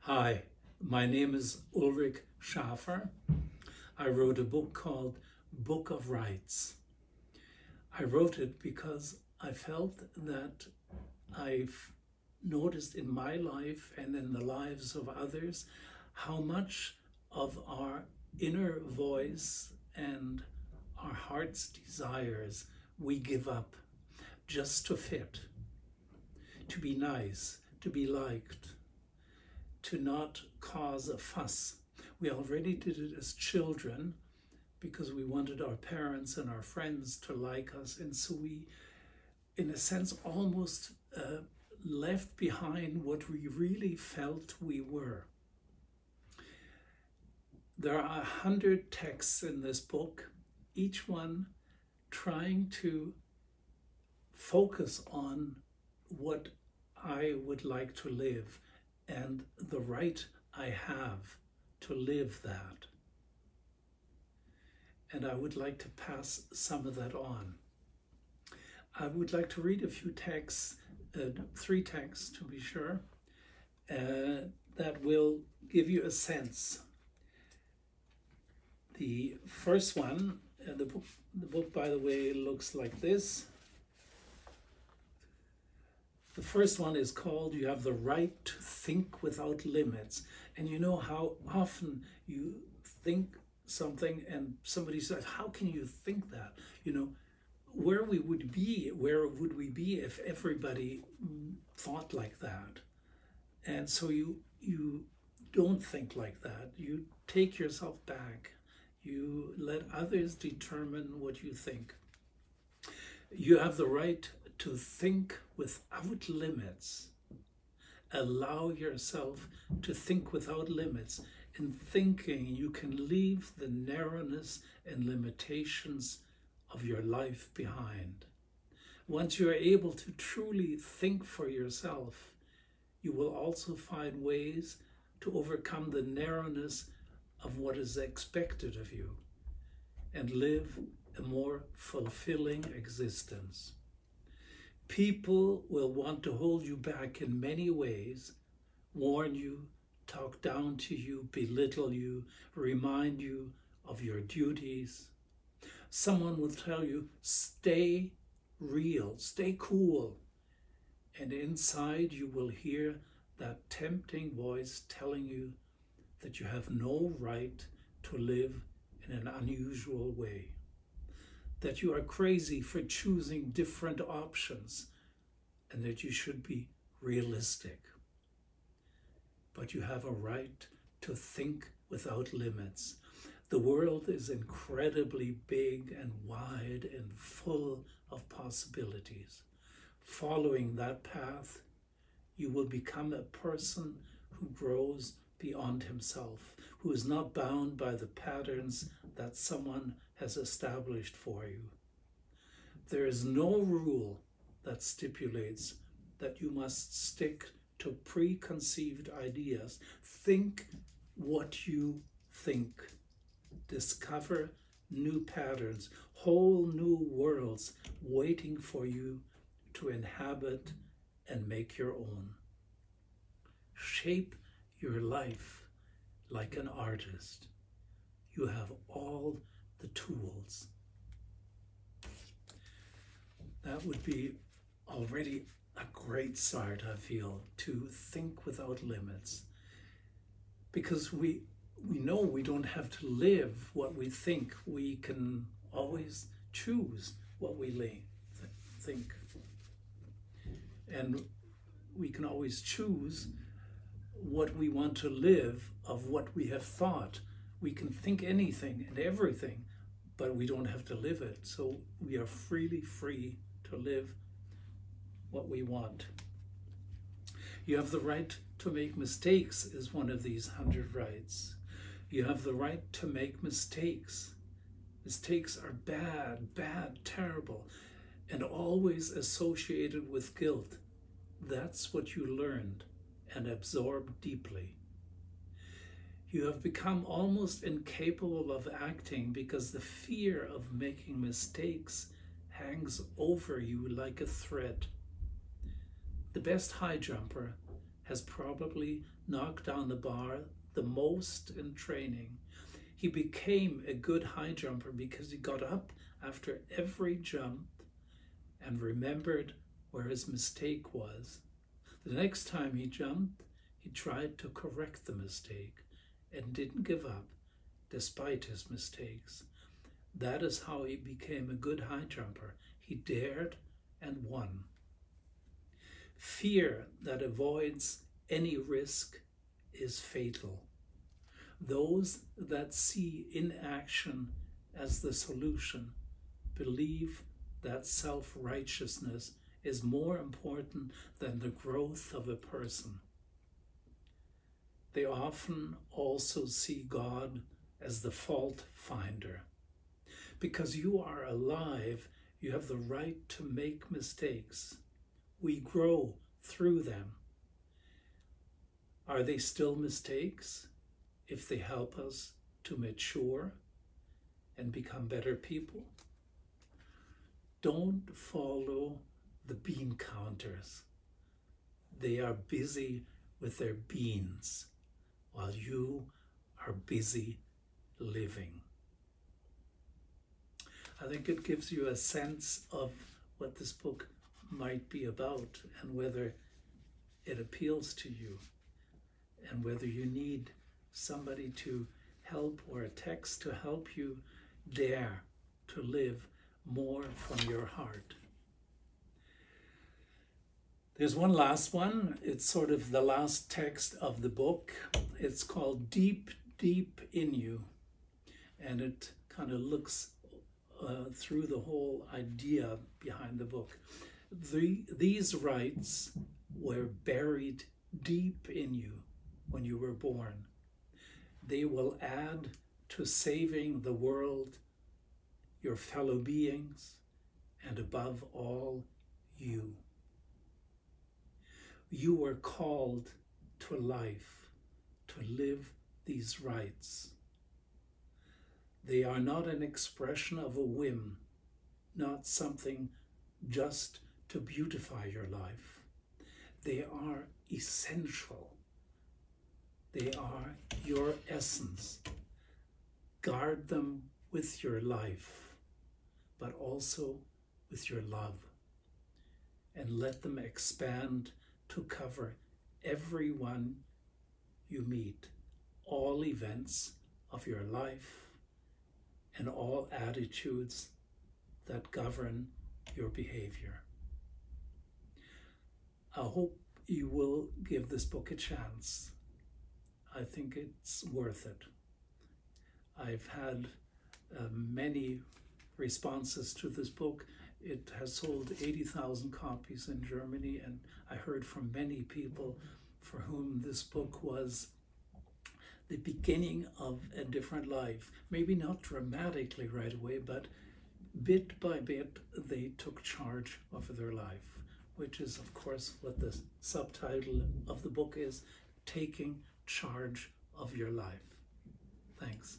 Hi, my name is Ulrich Schaffer. I wrote a book called Book of Rights. I wrote it because I felt that I've noticed in my life and in the lives of others how much of our inner voice and our heart's desires we give up just to fit, to be nice, to be liked, to not cause a fuss. We already did it as children because we wanted our parents and our friends to like us. And so we, in a sense, almost left behind what we really felt we were. There are 100 texts in this book, each one trying to focus on what I would like to live and the right I have to live that. And I would like to pass some of that on. I would like to read a few texts, 3 texts to be sure, that will give you a sense. The first one, the book, by the way, looks like this. The first one is called You Have the Right to Think Without Limits. And you know how often you think something and somebody says, how can you think that? You know, where would we be if everybody thought like that? And so you don't think like that. You take yourself back. You let others determine what you think. You have the right to think without limits. Allow yourself to think without limits. In thinking, you can leave the narrowness and limitations of your life behind. Once you are able to truly think for yourself, you will also find ways to overcome the narrowness of what is expected of you and live a more fulfilling existence. People will want to hold you back in many ways, warn you, talk down to you, belittle you, remind you of your duties. Someone will tell you, stay real, stay cool. And inside you will hear that tempting voice telling you that you have no right to live in an unusual way, that you are crazy for choosing different options, and that you should be realistic. But you have a right to think without limits. The world is incredibly big and wide and full of possibilities. Following that path, you will become a person who grows beyond himself, who is not bound by the patterns that someone has established for you. There is no rule that stipulates that you must stick to preconceived ideas. Think what you think. Discover new patterns, whole new worlds waiting for you to inhabit and make your own. Shape your life like an artist. You have all the tools. That would be already a great start, I feel, to think without limits. Because we know we don't have to live what we think. We can always choose what we think. And we can always choose what we want to live of what we have thought. We can think anything and everything, but we don't have to live it. So we are freely free to live what we want. You have the right to make mistakes is one of these 100 rights. You have the right to make mistakes. Mistakes are bad, terrible, and always associated with guilt. That's what you learned and absorbed deeply. You have become almost incapable of acting because the fear of making mistakes hangs over you like a thread. The best high jumper has probably knocked down the bar the most in training. He became a good high jumper because he got up after every jump and remembered where his mistake was. The next time he jumped, he tried to correct the mistake and didn't give up despite his mistakes. That is how he became a good high jumper. He dared and won. Fear that avoids any risk is fatal. Those that see inaction as the solution believe that self-righteousness is more important than the growth of a person. They often also see God as the fault finder. Because you are alive, you have the right to make mistakes. We grow through them. Are they still mistakes if they help us to mature and become better people? Don't follow the bean counters. They are busy with their beans while you are busy living. I think it gives you a sense of what this book might be about and whether it appeals to you and whether you need somebody to help or a text to help you dare to live more from your heart. There's one last one. It's sort of the last text of the book. It's called Deep, Deep in You. And it kind of looks through the whole idea behind the book. These rights were buried deep in you when you were born. They will add to saving the world, your fellow beings, and above all, you. You were called to life, to live these rights. They are not an expression of a whim, not something just to beautify your life. They are essential. They are your essence. Guard them with your life, but also with your love. And let them expand to cover everyone you meet, all events of your life, and all attitudes that govern your behavior. I hope you will give this book a chance. I think it's worth it. I've had many responses to this book. It has sold 80,000 copies in Germany, and I heard from many people for whom this book was the beginning of a different life. Maybe not dramatically right away, but bit by bit they took charge of their life, which is of course what the subtitle of the book is, Taking Charge of Your Life. Thanks.